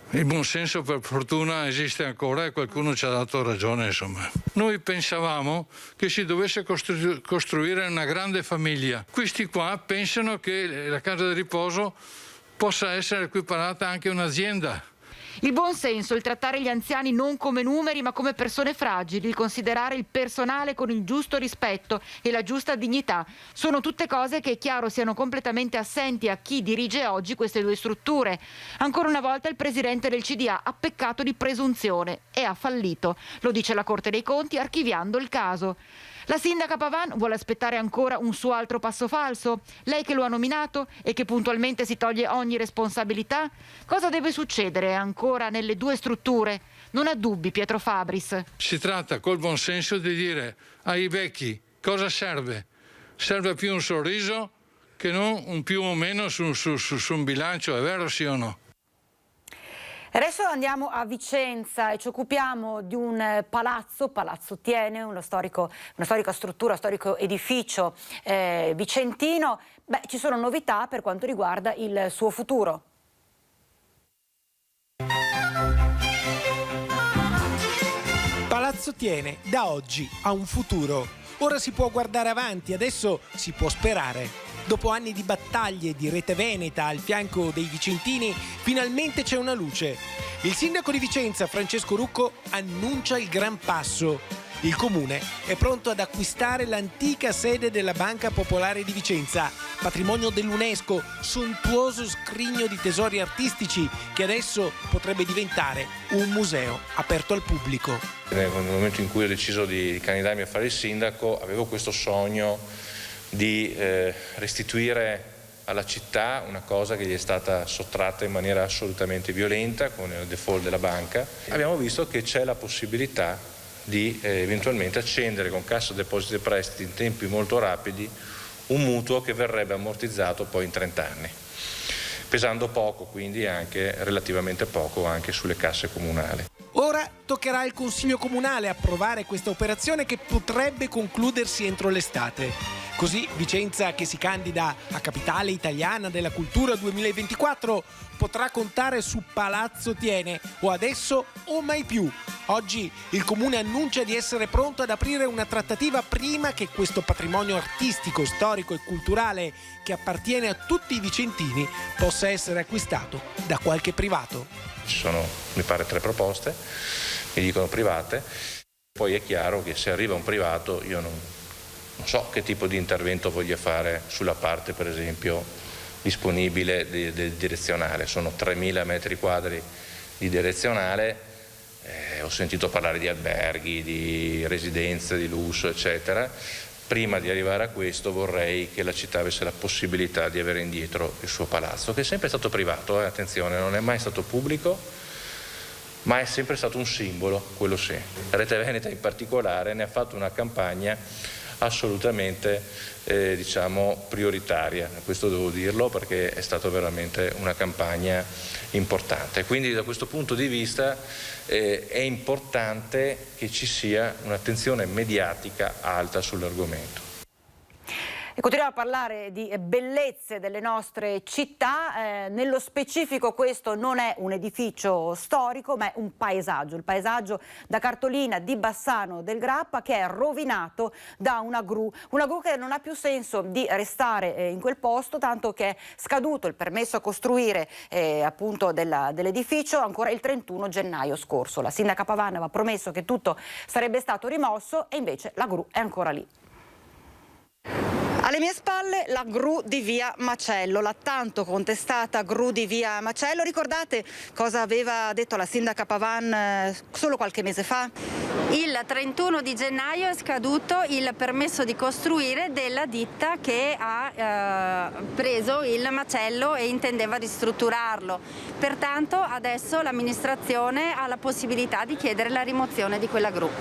il buonsenso per fortuna esiste ancora e qualcuno ci ha dato ragione, insomma. Noi pensavamo che si dovesse costruire una grande famiglia. Questi qua pensano che la casa di riposo possa essere equiparata anche a un'azienda. Il buon senso, il trattare gli anziani non come numeri ma come persone fragili, il considerare il personale con il giusto rispetto e la giusta dignità, sono tutte cose che è chiaro siano completamente assenti a chi dirige oggi queste 2 strutture. Ancora una volta il presidente del CDA ha peccato di presunzione e ha fallito, lo dice la Corte dei Conti archiviando il caso. La sindaca Pavan vuole aspettare ancora un suo altro passo falso? Lei che lo ha nominato e che puntualmente si toglie ogni responsabilità? Cosa deve succedere ancora nelle 2 strutture? Non ha dubbi Pietro Fabris. Si tratta col buon senso di dire ai vecchi cosa serve. Serve più un sorriso che non un più o meno su un bilancio, è vero sì o no? Adesso andiamo a Vicenza e ci occupiamo di un palazzo, Palazzo Thiene, una storica struttura, storico edificio vicentino. Ci sono novità per quanto riguarda il suo futuro. Palazzo Thiene da oggi ha un futuro. Ora si può guardare avanti, adesso si può sperare. Dopo anni di battaglie di Rete Veneta al fianco dei vicentini, finalmente c'è una luce. Il sindaco di Vicenza, Francesco Rucco, annuncia il gran passo. Il comune è pronto ad acquistare l'antica sede della Banca Popolare di Vicenza, patrimonio dell'UNESCO, sontuoso scrigno di tesori artistici che adesso potrebbe diventare un museo aperto al pubblico. Nel momento in cui ho deciso di candidarmi a fare il sindaco avevo questo sogno di restituire alla città una cosa che gli è stata sottratta in maniera assolutamente violenta con il default della banca. Abbiamo visto che c'è la possibilità di eventualmente accendere con Cassa Depositi e Prestiti in tempi molto rapidi un mutuo che verrebbe ammortizzato poi in 30 anni, pesando poco, quindi anche relativamente poco anche sulle casse comunali. Ora toccherà al Consiglio Comunale approvare questa operazione che potrebbe concludersi entro l'estate. Così Vicenza, che si candida a Capitale Italiana della Cultura 2024, potrà contare su Palazzo Tiene, o adesso o mai più. Oggi il Comune annuncia di essere pronto ad aprire una trattativa prima che questo patrimonio artistico, storico e culturale che appartiene a tutti i vicentini possa essere acquistato da qualche privato. Ci sono, mi pare, 3 proposte, mi dicono private. Poi è chiaro che se arriva un privato io non so che tipo di intervento voglia fare sulla parte, per esempio, disponibile del direzionale. Sono 3.000 metri quadri di direzionale, ho sentito parlare di alberghi, di residenze di lusso, eccetera. Prima di arrivare a questo vorrei che la città avesse la possibilità di avere indietro il suo palazzo, che è sempre stato privato, attenzione, non è mai stato pubblico, ma è sempre stato un simbolo, quello sì. Rete Veneta in particolare ne ha fatto una campagna assolutamente prioritaria, questo devo dirlo perché è stata veramente una campagna importante. Quindi da questo punto di vista è importante che ci sia un'attenzione mediatica alta sull'argomento. E continuiamo a parlare di bellezze delle nostre città, nello specifico questo non è un edificio storico ma è un paesaggio, il paesaggio da cartolina di Bassano del Grappa che è rovinato da una gru che non ha più senso di restare in quel posto, tanto che è scaduto il permesso a costruire appunto dell'edificio ancora il 31 gennaio scorso. La sindaca Pavan aveva promesso che tutto sarebbe stato rimosso e invece la gru è ancora lì. Alle mie spalle la gru di via Macello, la tanto contestata gru di via Macello. Ricordate cosa aveva detto la sindaca Pavan solo qualche mese fa? Il 31 di gennaio è scaduto il permesso di costruire della ditta che ha preso il macello e intendeva ristrutturarlo. Pertanto adesso l'amministrazione ha la possibilità di chiedere la rimozione di quella gru.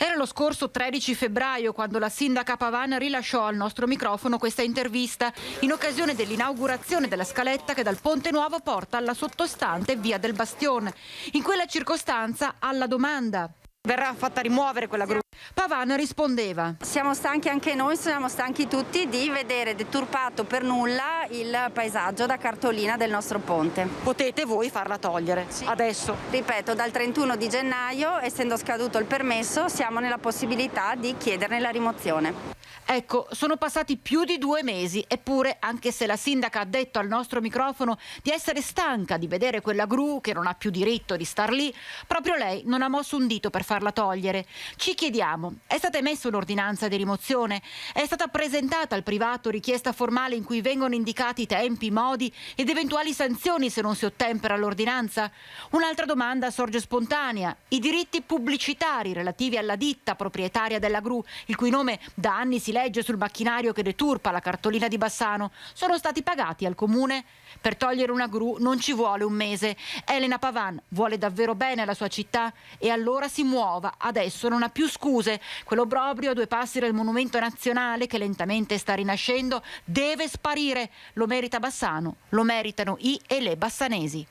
Era lo scorso 13 febbraio quando la sindaca Pavan rilasciò al nostro microfono questa intervista in occasione dell'inaugurazione della scaletta che dal Ponte Nuovo porta alla sottostante via del Bastione. In quella circostanza, alla domanda: verrà fatta rimuovere quella gru? Pavan rispondeva: siamo stanchi anche noi, siamo stanchi tutti di vedere deturpato per nulla il paesaggio da cartolina del nostro ponte. Potete voi farla togliere? Sì. Adesso? Ripeto, dal 31 di gennaio, essendo scaduto il permesso, siamo nella possibilità di chiederne la rimozione. Ecco, sono passati più di 2 mesi, eppure, anche se la sindaca ha detto al nostro microfono di essere stanca di vedere quella gru che non ha più diritto di star lì, proprio lei non ha mosso un dito per farla togliere. Ci chiediamo, è stata emessa un'ordinanza di rimozione? È stata presentata al privato richiesta formale in cui vengono indicati tempi, modi ed eventuali sanzioni se non si ottempera all'ordinanza? Un'altra domanda sorge spontanea. I diritti pubblicitari relativi alla ditta proprietaria della gru, il cui nome da anni si legge sul macchinario che deturpa la cartolina di Bassano, sono stati pagati al comune? Per togliere una gru non ci vuole un mese. Elena Pavan vuole davvero bene alla sua città e allora si muova, adesso non ha più scuse. Quell'obbrobrio a 2 passi dal monumento nazionale che lentamente sta rinascendo deve sparire. Lo merita Bassano, lo meritano i e le bassanesi.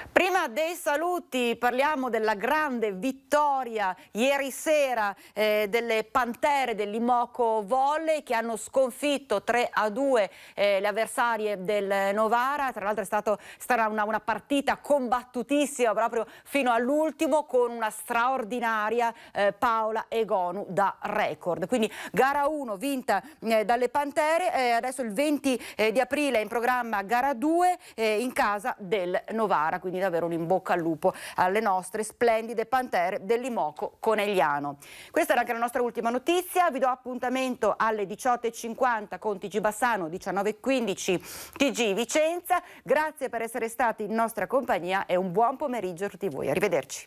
Prima dei saluti parliamo della grande vittoria ieri sera delle Pantere dell'Imoco Volley che hanno sconfitto 3-2 le avversarie del Novara. Tra l'altro è stata una partita combattutissima proprio fino all'ultimo con una straordinaria Paola Egonu da record. Quindi gara 1 vinta dalle Pantere, adesso il 20 di aprile è in programma gara 2 in casa del Novara, quindi davvero un in bocca al lupo alle nostre splendide pantere dell'Imoco Conegliano. Questa era anche la nostra ultima notizia, vi do appuntamento alle 18:50 con TG Bassano, 19:15 TG Vicenza. Grazie per essere stati in nostra compagnia e un buon pomeriggio a tutti voi. Arrivederci.